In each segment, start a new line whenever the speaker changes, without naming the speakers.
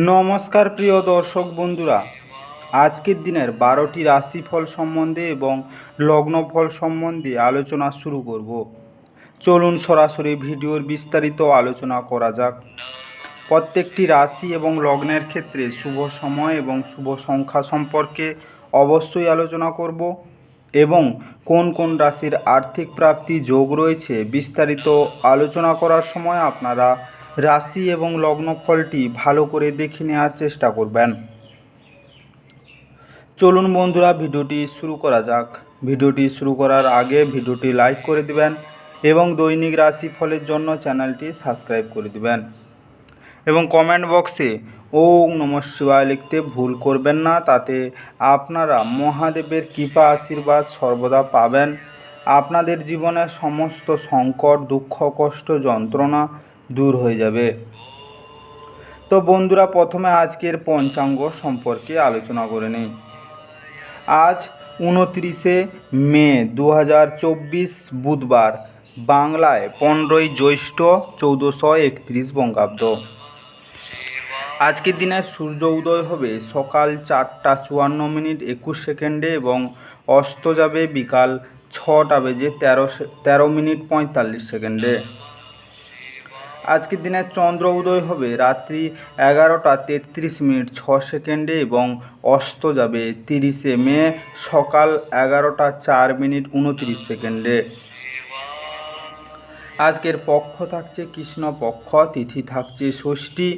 নমস্কার প্রিয় দর্শক বন্ধুরা, আজকের দিনের 12টি রাশিফল সম্বন্ধে এবং লগ্নফল সম্বন্ধে আলোচনা শুরু করব। চলুন সরাসরি ভিডিওর বিস্তারিত আলোচনা করা যাক। প্রত্যেকটি রাশি এবং লগ্নের ক্ষেত্রে শুভ সময় এবং শুভ সংখ্যা সম্পর্কে অবশ্যই আলোচনা করব এবং কোন কোন রাশির আর্থিক প্রাপ্তি যোগ রয়েছে বিস্তারিত আলোচনা করার সময় আপনারা রাশি এবং লগ্নফলটি ভালো করে দেখে নেওয়ার চেষ্টা করবেন। চলুন বন্ধুরা, ভিডিওটি শুরু করা যাক। ভিডিওটি শুরু করার আগে ভিডিওটি লাইক করে দিবেন এবং দৈনিক রাশিফলের জন্য চ্যানেলটি সাবস্ক্রাইব করে দিবেন এবং কমেন্ট বক্সে ওম নমঃ শিবায় লিখতে ভুল করবেন না। তাতে আপনারা মহাদেবের কৃপা আশীর্বাদ সর্বদা পাবেন। আপনাদের জীবনের সমস্ত সংকট, দুঃখ, কষ্ট, যন্ত্রণা দূর হয়ে যাবে। তো বন্ধুরা, প্রথমে আজকের পঞ্চাঙ্গ সম্পর্কে আলোচনা করে নিই। আজ 29শে মে 2024 বুধবার, বাংলায় 15ই জ্যৈষ্ঠ 1431 বঙ্গাব্দ। আজকের দিনের সূর্য উদয় হবে সকাল 4টা 54 মিনিট 21 সেকেন্ডে এবং অস্ত যাবে বিকাল 6টা বেজে 13 মিনিট 45 সেকেন্ডে। আজকের দিনের চন্দ্র উদয় হবে রাত্রি 11টা 33 মিনিট 6 সেকেন্ডে এবং অস্ত যাবে 30শে মে সকাল 11টা 4 মিনিট 29 সেকেন্ডে। আজকের পক্ষ থাকছে কৃষ্ণপক্ষ, তিথি থাকছে ষষ্ঠী,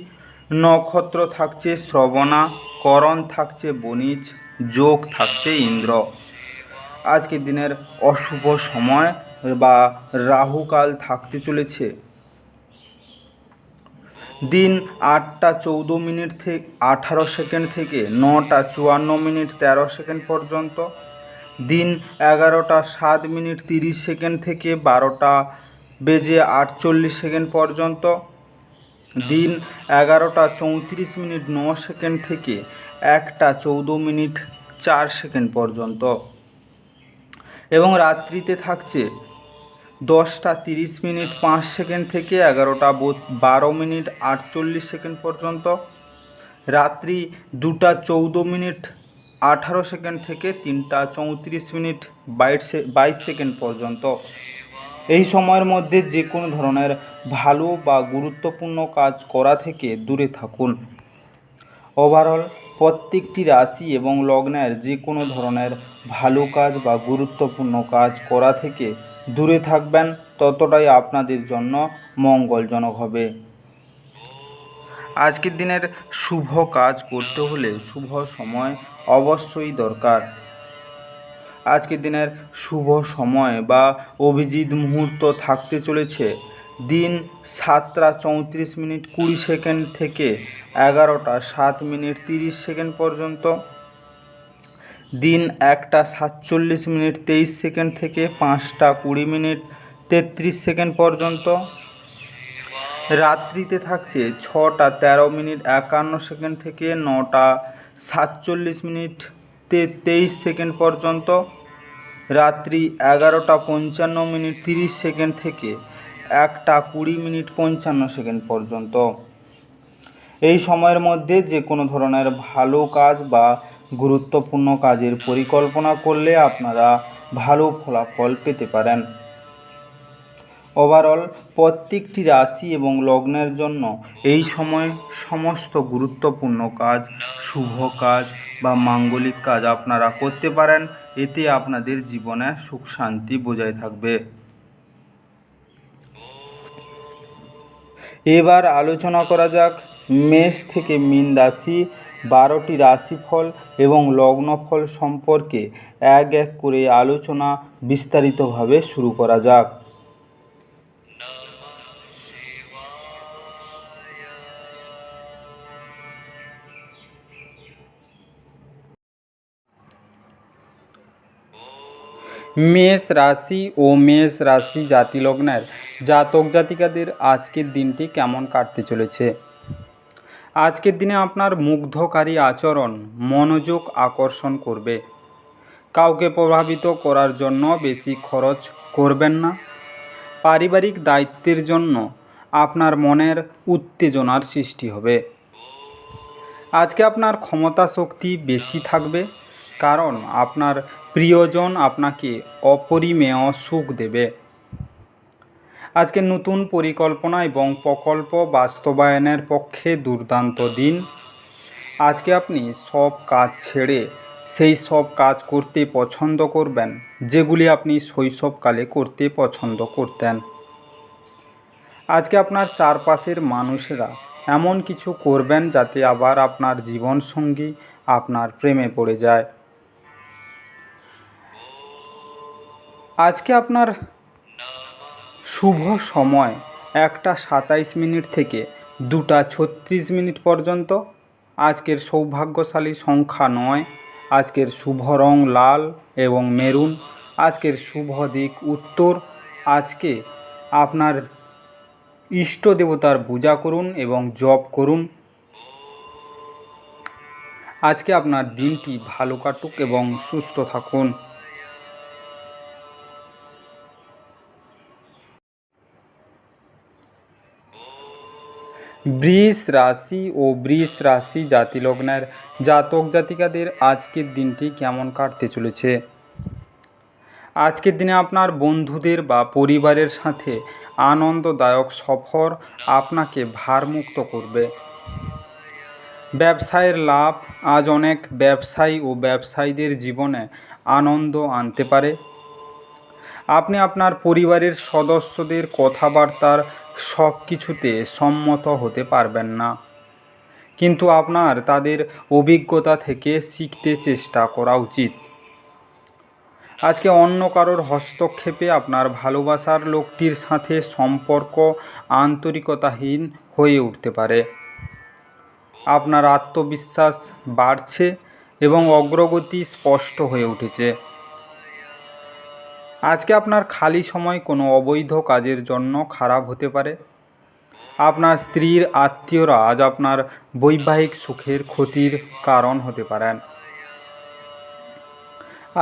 নক্ষত্র থাকছে শ্রবণা, করণ থাকছে বণিজ, যোগ থাকছে ইন্দ্র। আজকের দিনের অশুভ সময় বা রাহুকাল থাকতে চলেছে দিন 8টা 14 মিনিট থেকে 18 সেকেন্ড থেকে 9টা 54 মিনিট 13 সেকেন্ড পর্যন্ত, দিন 11টা 7 মিনিট 30 সেকেন্ড থেকে 12টা বেজে 48 সেকেন্ড পর্যন্ত, দিন 11টা 34 মিনিট 9 সেকেন্ড থেকে 1টা 14 মিনিট 4 সেকেন্ড পর্যন্ত এবং রাত্রিতে থাকছে 10টা 30 মিনিট 5 সেকেন্ড থেকে 11টা 12 মিনিট 48 সেকেন্ড পর্যন্ত, রাত্রি 2টা 14 মিনিট 18 সেকেন্ড থেকে 3টা 34 মিনিট 22 সেকেন্ড পর্যন্ত। এই সময়ের মধ্যে যে কোনো ধরনের ভালো বা গুরুত্বপূর্ণ কাজ করা থেকে দূরে থাকুন। ওভারঅল প্রত্যেকটি রাশি এবং লগ্নের যে কোনো ধরনের ভালো কাজ বা গুরুত্বপূর্ণ কাজ করা থেকে দূরে থাকবেন, ততটাই আপনাদের জন্য মঙ্গলজনক হবে। আজকের দিনের শুভ কাজ করতে হলে শুভ সময় অবশ্যই দরকার। আজকের দিনের শুভ সময় বা অভিজিৎ মুহূর্ত থাকতে চলেছে দিন 7টা 34 মিনিট 20 সেকেন্ড থেকে 11টা 7 মিনিট 30 সেকেন্ড পর্যন্ত, দিন 1টা 47 মিনিট 23 সেকেন্ড থেকে 5টা 20 মিনিট 33 সেকেন্ড পর্যন্ত, রাত্রিতে থাকছে 6টা 13 মিনিট 51 সেকেন্ড থেকে 9টা 47 মিনিট 23 সেকেন্ড পর্যন্ত, রাত্রি 11টা 55 মিনিট 30 সেকেন্ড থেকে 1টা 20 মিনিট 55 সেকেন্ড পর্যন্ত। এই সময়ের মধ্যে যে কোনো ধরনের ভালো কাজ বা গুরুত্বপূর্ণ কাজের পরিকল্পনা করলে আপনারা ভালো ফলাফল পেতে পারেন। ওভারঅল প্রত্যেকটি রাশি এবং লগ্নের জন্য এই সময় সমস্ত গুরুত্বপূর্ণ কাজ, শুভ কাজ বা মাঙ্গলিক কাজ আপনারা করতে পারেন। এতে আপনাদের জীবনে সুখ শান্তি বজায় থাকবে। এবার আলোচনা করা যাক মেষ থেকে মীন রাশি 12টি রাশিফল এবং লগ্নফল সম্পর্কে এক এক করে আলোচনা বিস্তারিতভাবে শুরু করা যাক। মেষ রাশি ও মেষ রাশি জাতিলগ্নের জাতক জাতিকাদের আজকের দিনটি কেমন কাটতে চলেছে। আজকের দিনে আপনার মুগ্ধকারী আচরণ মনোযোগ আকর্ষণ করবে। কাউকে প্রভাবিত করার জন্য বেশি খরচ করবেন না। পারিবারিক দায়িত্বের জন্য আপনার মনের উত্তেজনার সৃষ্টি হবে। আজকে আপনার ক্ষমতা শক্তি বেশি থাকবে, কারণ আপনার প্রিয়জন আপনাকে অপরিমেয় সুখ দেবে। আজকে নতুন পরিকল্পনা এবং প্রকল্প বাস্তবায়নের পক্ষে দুর্দান্ত দিন। আজকে আপনি সব কাজ ছেড়ে সেই সব কাজ করতে পছন্দ করবেন যেগুলি আপনি শৈশবকালে করতে পছন্দ করতেন। আজকে আপনার চারপাশের মানুষেরা এমন কিছু করবেন যাতে আবার আপনার জীবনসঙ্গী আপনার প্রেমে পড়ে যায়। আজকে আপনার শুভ সময় 1:27 থেকে 2:36 পর্যন্ত। আজকের সৌভাগ্যশালী সংখ্যা 9। আজকের শুভ রং লাল এবং মেরুন। আজকের শুভ দিক উত্তর। আজকে আপনার ইষ্ট দেবতার পূজা করুন এবং জপ করুন। আজকে আপনার দিনটি ভালো কাটুক এবং সুস্থ থাকুন। বৃষ রাশি ও বৃষ রাশি জাতিলগ্নের জাতক জাতিকাদের আজকের দিনটি কেমন কাটতে চলেছে। আজকের দিনে আপনার বন্ধুদের বা পরিবারের সাথে আনন্দদায়ক সফর আপনাকে ভারমুক্ত করবে। ব্যবসায়ের লাভ আজ অনেক ব্যবসায়ী ও ব্যবসায়ীদের জীবনে আনন্দ আনতে পারে। আপনি আপনার পরিবারের সদস্যদের কথাবার্তার সব কিছুতে সম্মত হতে পারবেন না, কিন্তু আপনার তাদের অভিজ্ঞতা থেকে শিখতে চেষ্টা করা উচিত। আজকে অন্য কারোর হস্তক্ষেপে আপনার ভালোবাসার লোকটির সাথে সম্পর্ক আন্তরিকতাহীন হয়ে উঠতে পারে। আপনার আত্মবিশ্বাস বাড়ছে এবং অগ্রগতি স্পষ্ট হয়ে উঠেছে। আজকে আপনার খালি সময় কোনো অবৈধ কাজের জন্য খারাপ হতে পারে। আপনার স্ত্রীর আত্মীয়রা আজ আপনার বৈবাহিক সুখের ক্ষতির কারণ হতে পারেন।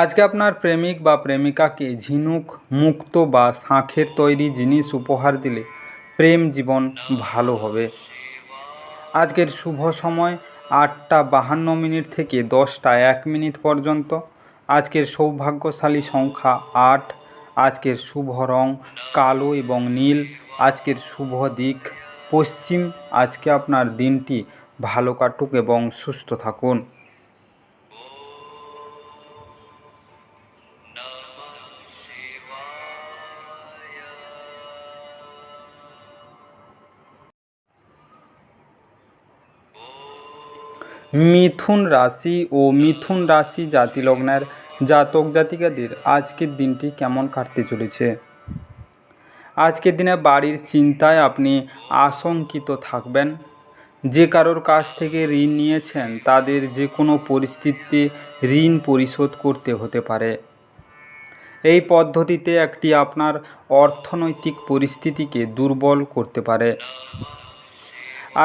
আজকে আপনার প্রেমিক বা প্রেমিকাকে ঝিনুক মুক্ত বা শাঁখের তৈরি জিনিস উপহার দিলে প্রেম জীবন ভালো হবে। আজকের শুভ সময় 8:52 থেকে 10:01 পর্যন্ত। আজকের সৌভাগ্যশালী সংখ্যা 8। আজকের শুভ রং কালো এবং নীল। আজকের শুভ দিক পশ্চিম। আজকে আপনার দিনটি ভালো কাটুক এবং সুস্থ থাকুন। মিথুন রাশি ও মিথুন রাশি জাতিলগ্নের জাতক জাতিকাদের আজকের দিনটি কেমন কাটতে চলেছে। আজকের দিনে বাড়ির চিন্তায় আপনি আশঙ্কিত থাকবেন। যে কারোর কাছ থেকে ঋণ নিয়েছেন তাদের যে কোনো পরিস্থিতিতে ঋণ পরিশোধ করতে হতে পারে। এই পদ্ধতিতে একটি আপনার অর্থনৈতিক পরিস্থিতিকে দুর্বল করতে পারে।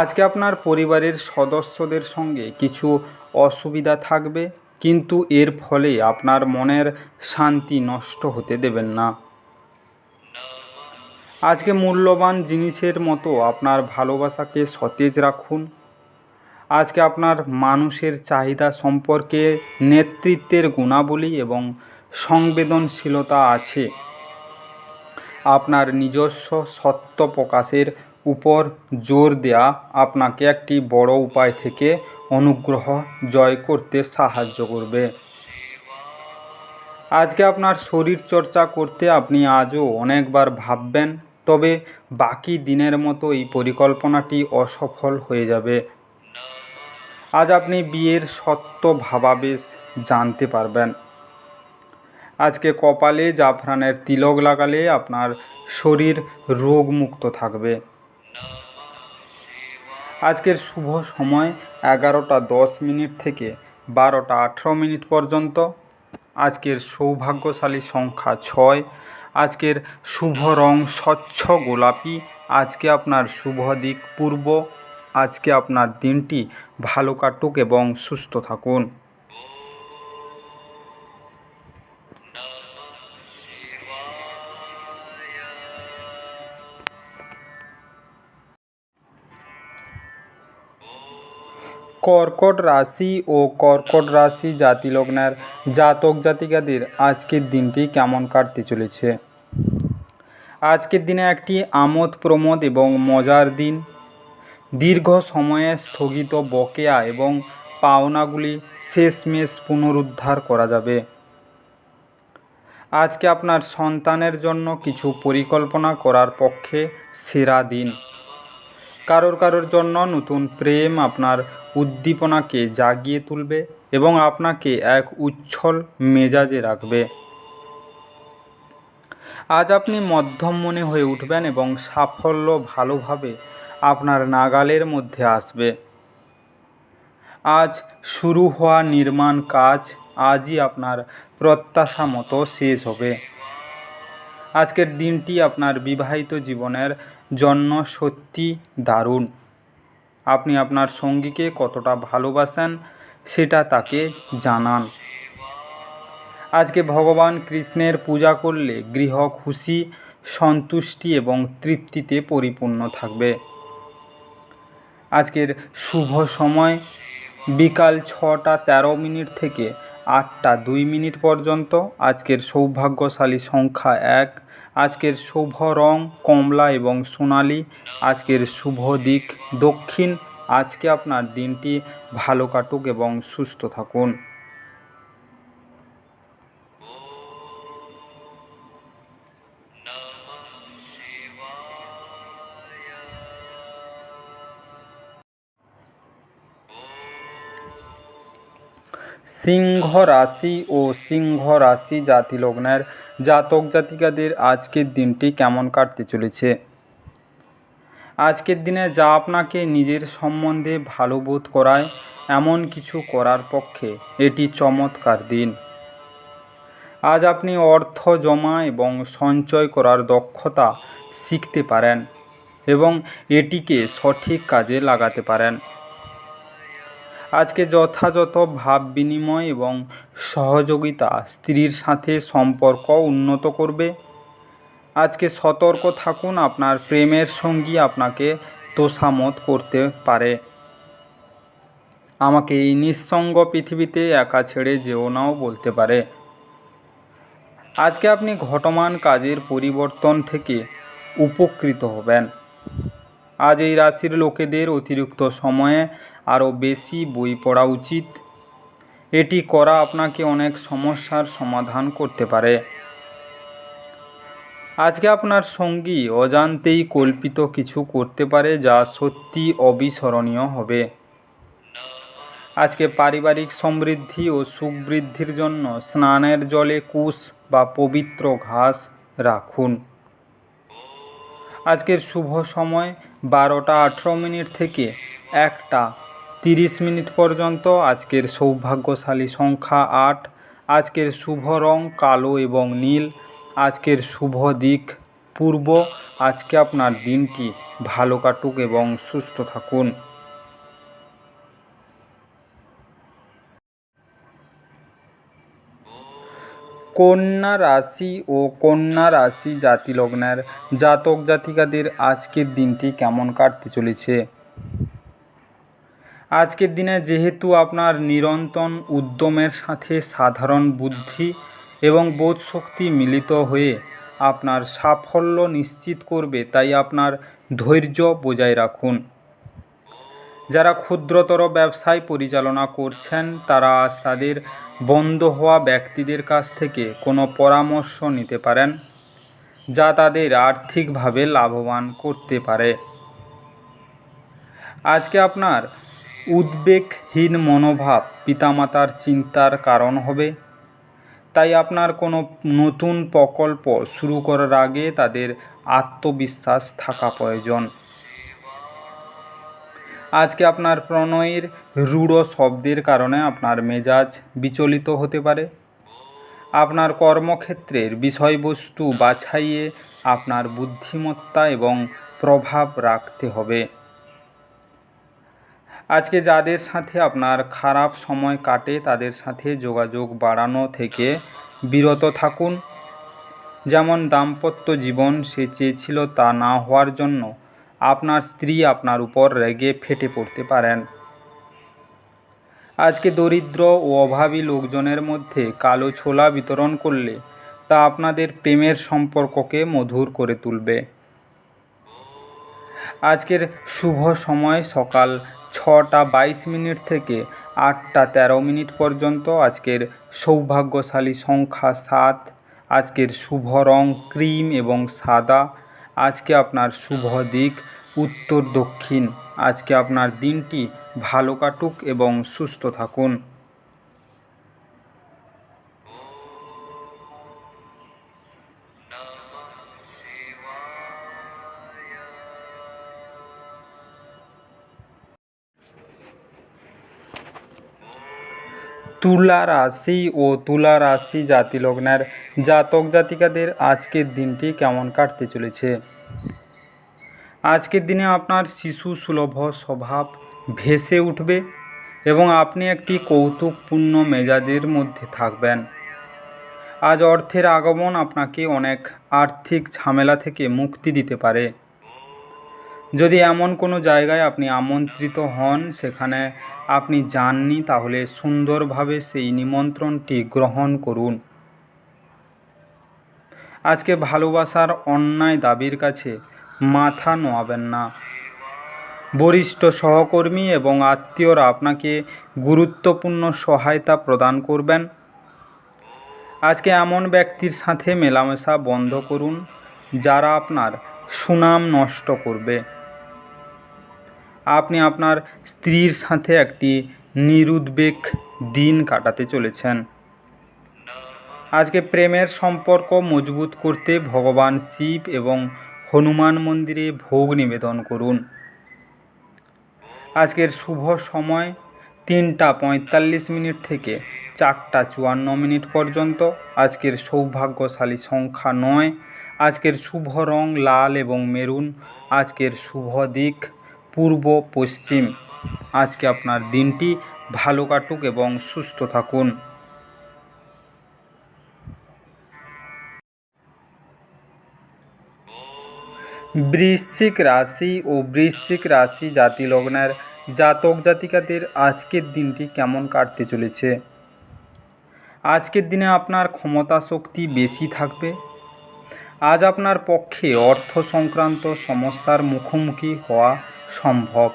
আজকে আপনার পরিবারের সদস্যদের সঙ্গে কিছু অসুবিধা থাকবে, কিন্তু এর ফলে আপনার মনের শান্তি নষ্ট হতে দেবেন না। আজকে মূল্যবান জিনিসের মতো আপনার ভালোবাসাকে সতেজ রাখুন। আজকে আপনার মানুষের চাহিদা সম্পর্কে নেতৃত্বের গুণাবলী এবং সংবেদনশীলতা আছে। আপনার নিজস্ব সত্য প্রকাশের উপর জোর দেয়া আপনাকে একটি বড় উপায় থেকে অনুগ্রহ জয় করতে সাহায্য করবে। আজকে আপনার শরীর চর্চা করতে আপনি আজও অনেকবার ভাববেন, তবে বাকি দিনের মতো এই পরিকল্পনাটি অসফল হয়ে যাবে। আজ আপনি বিয়ের সত্য ভাবাবেশ জানতে পারবেন। আজকে কপালে জাফরানের তিলক লাগালে আপনার শরীর রোগমুক্ত থাকবে। আজকের শুভ সময় 11:10 থেকে 12:18 পর্যন্ত। আজকের সৌভাগ্যশালী সংখ্যা 6। আজকের শুভ রং স্বচ্ছ গোলাপি। আজকে আপনার শুভ দিক পূর্ব। আজকে আপনার দিনটি ভালো কাটুক এবং সুস্থ থাকুন। কর্কট রাশি ও কর্কট রাশি জাতি লগ্নের জাতক জাতিকাদের আজকের দিনটি কেমন কাটতে চলেছে। আজকের দিনে একটি আমোদ প্রমোদ এবং মজার দিন। দীর্ঘ সময়ে স্থগিত বকেয়া এবং পাওনাগুলি শেষমেশ পুনরুদ্ধার করা যাবে। আজকে আপনার সন্তানের জন্য কিছু পরিকল্পনা করার পক্ষে সেরা দিন। কারোর জন্য নতুন প্রেম আপনার উদ্দীপনাকে জাগিয়ে তুলবে এবং আপনাকে এক উচ্ছল মেজাজে রাখবে। আজ আপনি মধ্যম মনে হয়ে উঠবেন এবং সাফল্য ভালোভাবে আপনার নাগালের মধ্যে আসবে। আজ শুরু হওয়া নির্মাণ কাজ আজই আপনার প্রত্যাশা মতো শেষ হবে। আজকের দিনটি আপনার বিবাহিত জীবনের জন্য সত্যি দারুণ। আপনি আপনার সঙ্গীকে কতটা ভালোবাসেন সেটা তাকে জানান। আজকে ভগবান কৃষ্ণের পূজা করলে গৃহ খুশি, সন্তুষ্টি এবং তৃপ্তিতে পরিপূর্ণ থাকবে। আজকের শুভ সময় বিকাল 6টা 13 মিনিট থেকে 8টা 2 মিনিট পর্যন্ত। আজকের সৌভাগ্যশালী সংখ্যা 1। আজকের শুভ রং কমলা এবং সোনালি। আজকের শুভ দিক দক্ষিণ। আজকে আপনার দিনটি ভালো কাটুক এবং সুস্থ থাকুন। সিংহ রাশি ও সিংহ রাশি জাতি লগ্নের জাতক জাতিকাদের আজকের দিনটি কেমন কাটতে চলেছে। আজকের দিনে যা আপনাকে নিজের সম্বন্ধে ভালো বোধ করায় এমন কিছু করার পক্ষে এটি চমৎকার দিন। আজ আপনি অর্থ জমা এবং সঞ্চয় করার দক্ষতা শিখতে পারেন এবং এটিকে সঠিক কাজে লাগাতে পারেন। আজকে যথাযথ ভাব বিনিময় এবং সহযোগিতা স্ত্রীর সাথে সম্পর্ক উন্নত করবে। আজকে সতর্ক থাকুন, আপনার প্রেমের সঙ্গী আপনাকে তোষামোদ করতে পারে। আমাকে এই নিঃসঙ্গ পৃথিবীতে একা ছেড়ে যেও নাও বলতে পারে। আজকে আপনি ঘটমান কাজের পরিবর্তন থেকে উপকৃত হবেন। আজ এই রাশির লোকেদের অতিরিক্ত সময়ে আরও বেশি বই পড়া উচিত। এটি করা আপনাকে অনেক সমস্যার সমাধান করতে পারে। আজকে আপনার সঙ্গী অজান্তেই কল্পিত কিছু করতে পারে যা সত্যি অবিস্মরণীয় হবে। আজকে পারিবারিক সমৃদ্ধি ও সুখ বৃদ্ধির জন্য স্নানের জলে কুশ বা পবিত্র ঘাস রাখুন। আজকের শুভ সময় 12টা 18 মিনিট থেকে 1টা 30 মিনিট পর্যন্ত। আজকের সৌভাগ্যশালী সংখ্যা 8। আজকের শুভ রং কালো এবং নীল। আজকের শুভ দিক পূর্ব। আজকে আপনার দিনটি ভালো কাটুক এবং সুস্থ থাকুন। কন্যা রাশি ও কন্যা রাশি জাতি লগ্নের জাতক জাতিকাদের আজকের দিনটি কেমন কাটতে চলেছে। আজকের দিনে যেহেতু আপনার নিরন্তর উদ্যমের সাথে সাধারণ বুদ্ধি এবং বোধশক্তি মিলিত হয়ে আপনার সাফল্য নিশ্চিত করবে, তাই আপনার ধৈর্য বজায় রাখুন। যারা ক্ষুদ্রতর ব্যবসায় পরিচালনা করছেন তারা আজ তাদের বন্ধ হওয়া ব্যক্তিদের কাছ থেকে কোনো পরামর্শ নিতে পারেন, যা তাদের আর্থিকভাবে লাভবান করতে পারে। আজকে আপনার উদ্বেগহীন মনোভাব পিতামাতার চিন্তার কারণ হবে, তাই আপনার কোনো নতুন প্রকল্প শুরু করার আগে তাদের আত্মবিশ্বাস থাকা প্রয়োজন। আজকে আপনার প্রণয়ের রূঢ় শব্দের কারণে আপনার মেজাজ বিচলিত হতে পারে। আপনার কর্মক্ষেত্রের বিষয়বস্তু বাছাইয়ে আপনার বুদ্ধিমত্তা এবং প্রভাব রাখতে হবে। আজকে যাদের সাথে আপনার খারাপ সময় কাটে তাদের সাথে যোগাযোগ বাড়ানো থেকে বিরত থাকুন। যেমন দাম্পত্য জীবন সে চেয়েছিল তা না হওয়ার জন্য আপনার স্ত্রী আপনার উপর রেগে ফেটে পড়তে পারেন। আজকে দরিদ্র ও অভাবী লোকজনের মধ্যে কালো ছোলা বিতরণ করলে তা আপনাদের প্রেমের সম্পর্ককে মধুর করে তুলবে। আজকের শুভ সময় সকাল 6টা 22 মিনিট থেকে 8টা 13 মিনিট পর্যন্ত। আজকের সৌভাগ্যশালী সংখ্যা 7। আজকের শুভ রং ক্রিম এবং সাদা। আজকে আপনার শুভ দিক উত্তর দক্ষিণ। আজকে আপনার দিনটি ভালো কাটুক এবং সুস্থ থাকুন। তুলা রাশি ও তুলা রাশি জাতি লগ্নের জাতক জাতিকাদের আজকের দিনটি কেমন কাটতে চলেছে। আজকের দিনে আপনার শিশু সুলভ স্বভাব ভেসে উঠবে এবং আপনি একটি কৌতুকপূর্ণ মেজাজের মধ্যে থাকবেন। আজ অর্থের আগমন আপনাকে অনেক আর্থিক ঝামেলা থেকে মুক্তি দিতে পারে। যদি এমন কোনো জায়গায় আপনি আমন্ত্রিত হন, সেখানে আপনি যাননি, তাহলে সুন্দরভাবে সেই নিমন্ত্রণটি গ্রহণ করুন। আজকে ভালোবাসার অন্যায় দাবির কাছে মাথা নোয়াবেন না। বরিষ্ঠ সহকর্মী এবং আত্মীয়রা আপনাকে গুরুত্বপূর্ণ সহায়তা প্রদান করবেন। আজকে এমন ব্যক্তির সাথে মেলামেশা বন্ধ করুন যারা আপনার সুনাম নষ্ট করবে। আপনি আপনার স্ত্রীর সাথে একটি নিরুদ্বেগ দিন কাটাতে চলেছেন। আজকে প্রেমের সম্পর্ক মজবুত করতে ভগবান শিব এবং হনুমান মন্দিরে ভোগ নিবেদন করুন। আজকের শুভ সময় 3টা 45 মিনিট থেকে 4টা 54 মিনিট পর্যন্ত। আজকের সৌভাগ্যশালী সংখ্যা 9। আজকের শুভ রং লাল এবং মেরুন। আজকের শুভ দিক পূর্ব পশ্চিম। আজকে আপনার দিনটি ভালো কাটুক এবং সুস্থ থাকুন। বৃশ্চিক রাশি ও বৃশ্চিক রাশি জাতি লগ্নের জাতক জাতিকাদের আজকের দিনটি কেমন কাটতে চলেছে। আজকের দিনে আপনার ক্ষমতা শক্তি বেশি থাকবে। আজ আপনার পক্ষে অর্থ সংক্রান্ত সমস্যার মুখোমুখি হওয়া সম্ভব,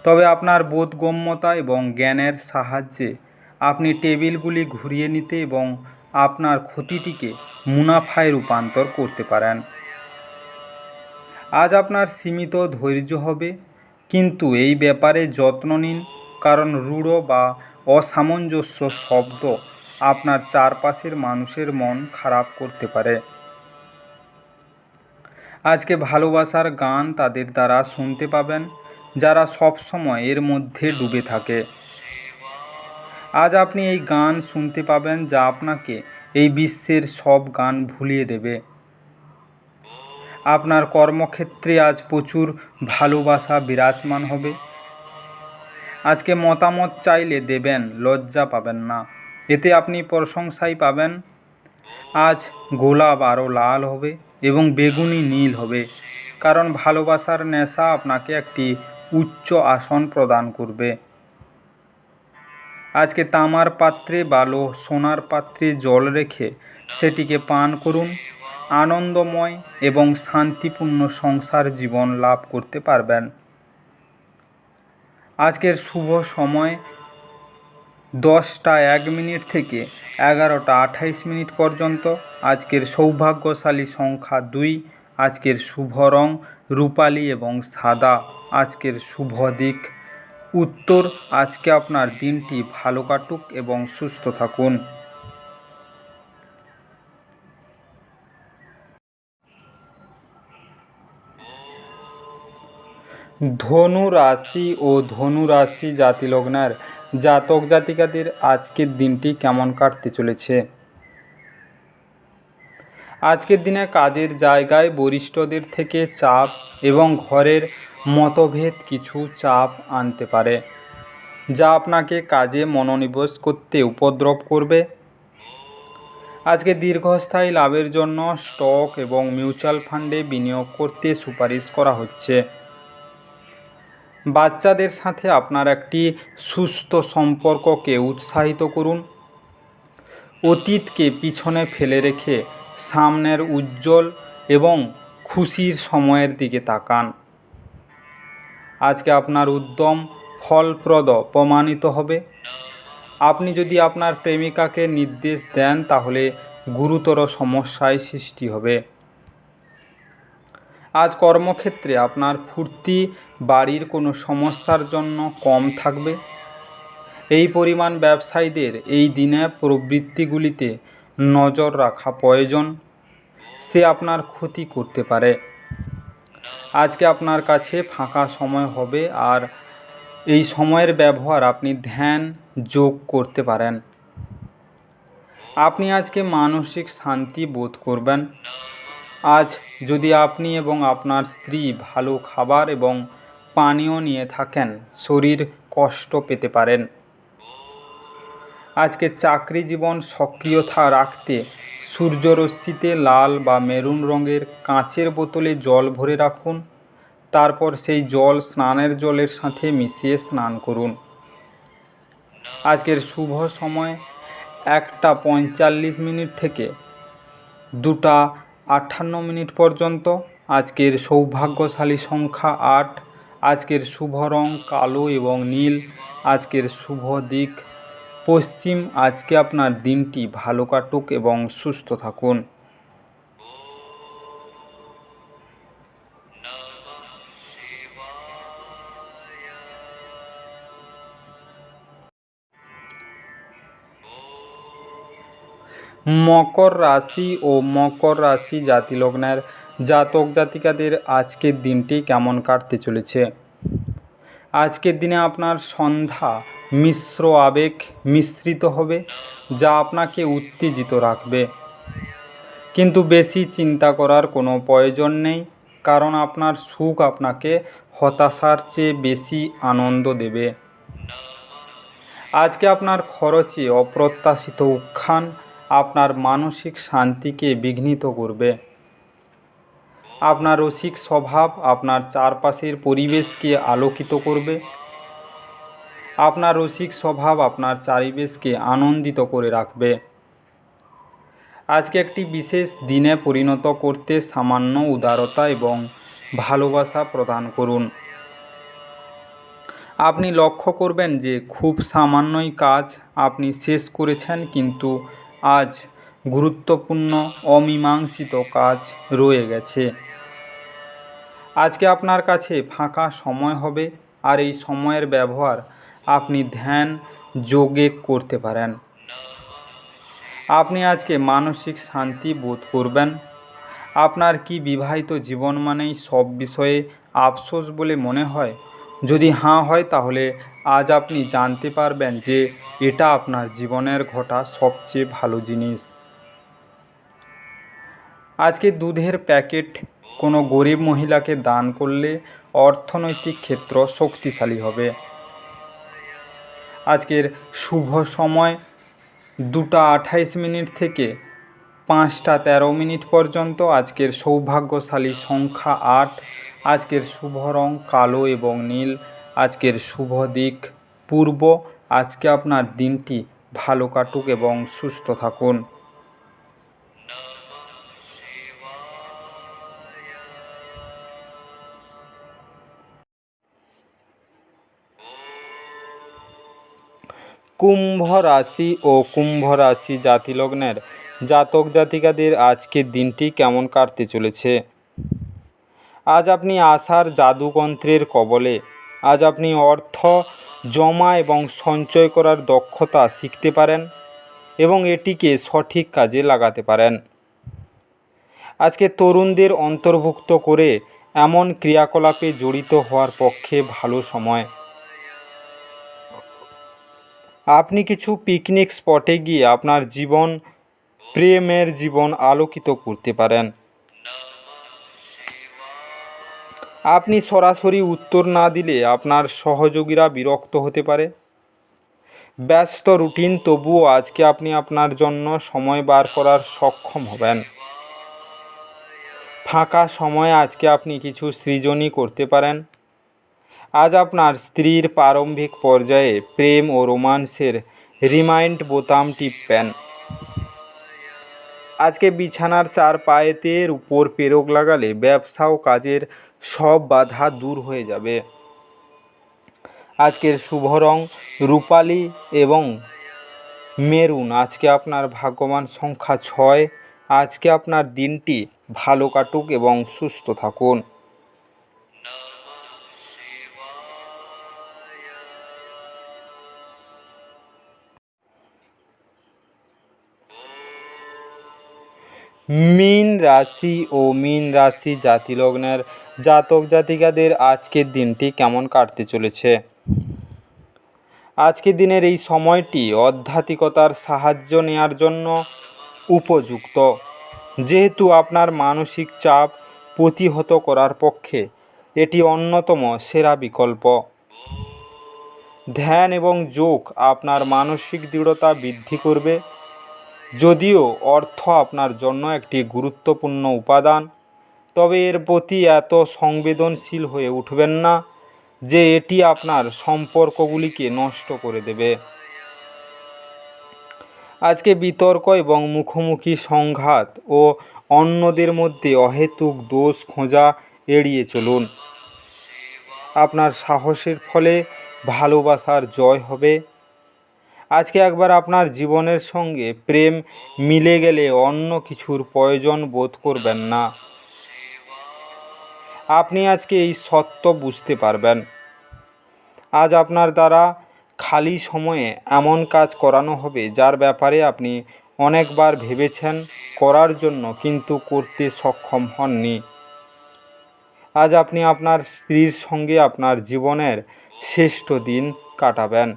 তবে আপনার বোধগম্যতা এবং জ্ঞানের সাহায্যে আপনি টেবিলগুলি ঘুরিয়ে নিতে এবং আপনার ক্ষতিটিকে মুনাফায় রূপান্তর করতে পারেন। আজ আপনার সীমিত ধৈর্য হবে, কিন্তু এই ব্যাপারে যত্ন নিন, কারণ রূঢ় বা অসামঞ্জস্য শব্দ আপনার চারপাশের মানুষের মন খারাপ করতে পারে। আজকে ভালোবাসার গান তাদের দ্বারা শুনতে পাবেন যারা সব সময় এর মধ্যে ডুবে থাকে। আজ আপনি এই গান শুনতে পাবেন যা আপনাকে এই বিশ্বের সব গান ভুলিয়ে দেবে। আপনার কর্মক্ষেত্রে আজ প্রচুর ভালোবাসা বিরাজমান হবে। আজকে মতামত চাইলে দেবেন, লজ্জা পাবেন না, এতে আপনি প্রশংসাই পাবেন। আজ গোলাপ আরও লাল হবে এবং বেগুনি নীল হবে, কারণ ভালোবাসার নেশা আপনাকে একটি উচ্চ আসন প্রদান করবে। আজকে তামার পাত্রে বা সোনার পাত্রে জল রেখে সেটিকে পান করুন। আনন্দময় এবং শান্তিপূর্ণ সংসার জীবন লাভ করতে পারবেন। আজকের শুভ সময় 10টা 1 মিনিট থেকে 11টা 28 মিনিট পর্যন্ত। আজকের সৌভাগ্যশালী সংখ্যা 2। আজকের শুভ রং রূপালি এবং সাদা। আজকের শুভ দিক উত্তর। আজকে আপনার দিনটি ভালো কাটুক এবং সুস্থ থাকুন। ধনু রাশি ও ধনু রাশি জাতি লগ্নের জাতক জাতিকাদের আজকের দিনটি কেমন কাটতে চলেছে। আজকের দিনে কাজের জায়গায় বরিষ্ঠদের থেকে চাপ এবং ঘরের মতভেদ কিছু চাপ আনতে পারে, যা আপনাকে কাজে মনোনিবেশ করতে উপদ্রব করবে। আজকে দীর্ঘস্থায়ী লাভের জন্য স্টক এবং মিউচুয়াল ফান্ডে বিনিয়োগ করতে সুপারিশ করা হচ্ছে। বাচ্চাদের সাথে আপনার একটি সুস্থ সম্পর্ককে উৎসাহিত করুন। অতীতকে পিছনে ফেলে রেখে সামনের উজ্জ্বল এবং খুশির সময়ের দিকে তাকান। আজকে আপনার উদ্যম ফলপ্রদ প্রমাণিত হবে। আপনি যদি আপনার প্রেমিকাকে নির্দেশ দেন তাহলে গুরুতর সমস্যায় সৃষ্টি হবে। আজ কর্মক্ষেত্রে আপনার ফুর্তি বাড়ির কোনো সমস্যার জন্য কম থাকবে। এই পরিমাণ ব্যবসায়ীদের এই দিনে প্রবৃত্তিগুলিতে নজর রাখা প্রয়োজন, সে আপনার ক্ষতি করতে পারে। আজকে আপনার কাছে ফাঁকা সময় হবে আর এই সময়ের ব্যবহার আপনি ধ্যান যোগ করতে পারেন। আপনি আজকে মানসিক শান্তি বোধ করবেন। আজ যদি আপনি এবং আপনার স্ত্রী ভালো খাবার এবং পানীয় নিয়ে থাকেন, শরীর কষ্ট পেতে পারেন। আজকে চাকরি জীবন সক্রিয়তা রাখতে সূর্যরশ্মিতে লাল বা মেরুন রঙের কাঁচের বোতলে জল ভরে রাখুন। তারপর সেই জল স্নানের জলের সাথে মিশিয়ে স্নান করুন। আজকের শুভ সময় 1:45 থেকে 2:58 পর্যন্ত। আজকের সৌভাগ্যশালী সংখ্যা 8। আজকের শুভ রং কালো এবং নীল। আজকের শুভ দিক পশ্চিম। আজকে আপনার দিনটি ভালো কাটুক এবং সুস্থ থাকুন। মকর রাশি ও মকর রাশি জাতিলগ্নের জাতক জাতিকাদের আজকের দিনটি কেমন কাটতে চলেছে। আজকের দিনে আপনার সন্ধ্যা মিশ্র আবেগ মিশ্রিত হবে, যা আপনাকে উত্তেজিত রাখবে। কিন্তু বেশি চিন্তা করার কোনো প্রয়োজন নেই, কারণ আপনার সুখ আপনাকে হতাশার চেয়ে বেশি আনন্দ দেবে। আজকে আপনার খরচে অপ্রত্যাশিত উত্থান আপনার মানসিক শান্তিকে বিঘ্নিত করবে। আপনার রসিক স্বভাব আপনার চারপাশের পরিবেশকে আলোকিত করবে। আপনার রসিক স্বভাব আপনার চারিবেশকে আনন্দিত করে রাখবে। আজকে একটি বিশেষ দিনে পরিণত করতে সামান্য উদারতা এবং ভালোবাসা প্রদান করুন। আপনি লক্ষ্য করবেন যে খুব সামান্যই কাজ আপনি শেষ করেছেন, কিন্তু আজ গুরুত্বপূর্ণ অমীমাংসিত কাজ রয়ে গেছে। আজকে আপনার কাছে ফাঁকা সময় হবে আর এই সময়ের ব্যবহার আপনি ধ্যান যোগে করতে পারেন। আপনি আজকে মানসিক শান্তি বোধ করবেন। আপনার কি বিবাহিত জীবন মানেই সব বিষয়ে আফসোস বলে মনে হয়? যদি হ্যাঁ হয়, তাহলে আজ আপনি জানতে পারবেন যে এটা আপনার জীবনের ঘটা সবচেয়ে ভালো জিনিস। আজকে দুধের প্যাকেট কোনো গরিব মহিলাকে দান করলে অর্থনৈতিক ক্ষেত্র শক্তিশালী হবে। আজকের শুভ সময় 2:28 থেকে 5:13 পর্যন্ত। আজকের সৌভাগ্যশালী সংখ্যা 8। আজকের শুভ রং কালো এবং নীল। আজকের শুভ দিক পূর্ব। আজকে আপনার দিনটি ভালো কাটুক এবং সুস্থ থাকুন। কুম্ভ রাশি ও কুম্ভ রাশি জাতিলগ্নের জাতক জাতিকাদের আজকের দিনটি কেমন কাটতে চলেছে। আজ আপনি আশার জাদুযন্ত্রের কবলে। আজ আপনি অর্থ জমা এবং সঞ্চয় করার দক্ষতা শিখতে পারেন এবং এটিকে সঠিক কাজে লাগাতে পারেন। আজকে তরুণদের অন্তর্ভুক্ত করে এমন ক্রিয়াকলাপে জড়িত হওয়ার পক্ষে ভালো সময়। আপনি কিছু পিকনিক স্পটে গিয়ে আপনার প্রেমের জীবন আলোকিত করতে পারেন। আপনি সরাসরি উত্তর না দিলে আপনার সহযোগীরা বিরক্ত হতে পারে। ব্যস্ত রুটিন, তবুও আজকে আপনি আপনার জন্য সময় বার করার সক্ষম হবেন। ফাঁকা সময়ে আজকে আপনি কিছু সৃজনী করতে পারেন। আজ আপনার স্ত্রীর প্রারম্ভিক পর্যায়ে প্রেম ও রোমান্সের রিমাইন্ড বোতাম টিপবেন। আজকে বিছানার চার পায়েতের উপর পেরেক লাগালে ব্যবসা ও কাজের সব বাধা দূর হয়ে যাবে। আজকের শুভ রং রূপালি এবং মেরুন। আজকে আপনার ভাগ্যবান সংখ্যা 6। আজকে আপনার দিনটি ভালো কাটুক এবং সুস্থ থাকুন। মীন রাশি ও মীন রাশি জাতিলগ্নের জাতক জাতিকাদের আজকের দিনটি কেমন কাটতে চলেছে? আজকের দিনের এই সময়টি আধ্যাত্মিকতার সাহায্য নেওয়ার জন্য উপযুক্ত, যেহেতু আপনার মানসিক চাপ প্রতিহত করার পক্ষে এটি অন্যতম সেরা বিকল্প। ধ্যান এবং যোগ আপনার মানসিক দৃঢ়তা বৃদ্ধি করবে। যদিও অর্থ আপনার জন্য একটি গুরুত্বপূর্ণ উপাদান, তবে এর প্রতি এত সংবেদনশীল হয়ে উঠবেন না যে এটি আপনার সম্পর্কগুলিকে নষ্ট করে দেবে। আজকে বিতর্ক এবং মুখোমুখি সংঘাত ও অন্যদের মধ্যে অহেতুক দোষ খোঁজা এড়িয়ে চলুন। আপনার সাহসের ফলে ভালোবাসার জয় হবে। আজকে একবার আপনার জীবনের সঙ্গে প্রেম মিলে গেলে অন্য কিছুর প্রয়োজন বোধ করবেন না। আপনি আজকে এই সত্য বুঝতে পারবেন। আজ আপনার দ্বারা খালি সময়ে এমন কাজ করানো হবে যার ব্যাপারে আপনি অনেকবার ভেবেছেন করার জন্য, কিন্তু করতে সক্ষম হননি। আজ আপনি আপনার স্ত্রীর সঙ্গে আপনার জীবনের শ্রেষ্ঠ দিন কাটাবেন।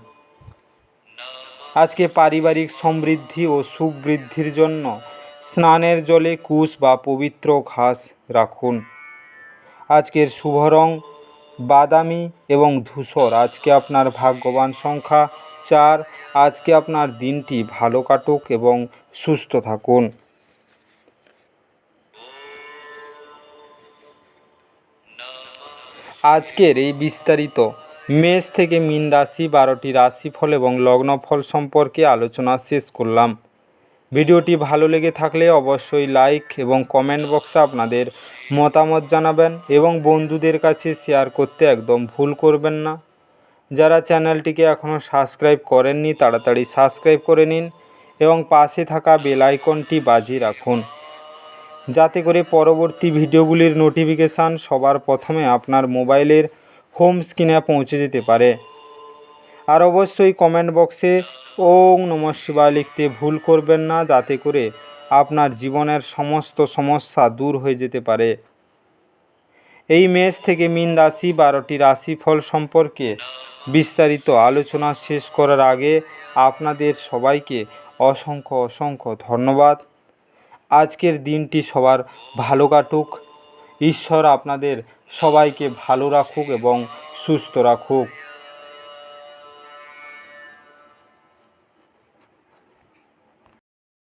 আজকে পারিবারিক সমৃদ্ধি ও সুখ বৃদ্ধির জন্য স্নানের জলে কুশ বা পবিত্র ঘাস রাখুন। আজকের শুভ রং বাদামি এবং ধূসর। আজকে আপনার ভাগ্যবান সংখ্যা 4। আজকে আপনার দিনটি ভালো কাটুক এবং সুস্থ থাকুন। আজকের এই বিস্তারিত মেষ থেকে মীন রাশি 12টি রাশিফল এবং লগ্নফল সম্পর্কে আলোচনা শেষ করলাম। ভিডিওটি ভালো লেগে থাকলে অবশ্যই লাইক এবং কমেন্ট বক্সে আপনাদের মতামত জানাবেন এবং বন্ধুদের কাছে শেয়ার করতে একদম ভুল করবেন না। যারা চ্যানেলটিকে এখনও সাবস্ক্রাইব করেননি তাড়াতাড়ি সাবস্ক্রাইব করে নিন এবং পাশে থাকা বেল আইকনটি বাজিয়ে রাখুন, যাতে করে পরবর্তী ভিডিওগুলির নোটিফিকেশান সবার প্রথমে আপনার মোবাইলের হোম স্ক্রিনে পৌঁছে যেতে পারে। আর অবশ্যই কমেন্ট বক্সে ওম নমঃ শিবায় লিখতে ভুল করবেন না, যাতে করে আপনার জীবনের সমস্ত সমস্যা দূর হয়ে যেতে পারে। এই মেষ থেকে মীন রাশি 12টি রাশিফল সম্পর্কে বিস্তারিত আলোচনা শেষ করার আগে আপনাদের সবাইকে অসংখ্য অসংখ্য ধন্যবাদ। আজকের দিনটি সবার ভালো কাটুক। ঈশ্বর আপনাদের সবাইকে ভালো রাখুক এবং সুস্থ রাখুক।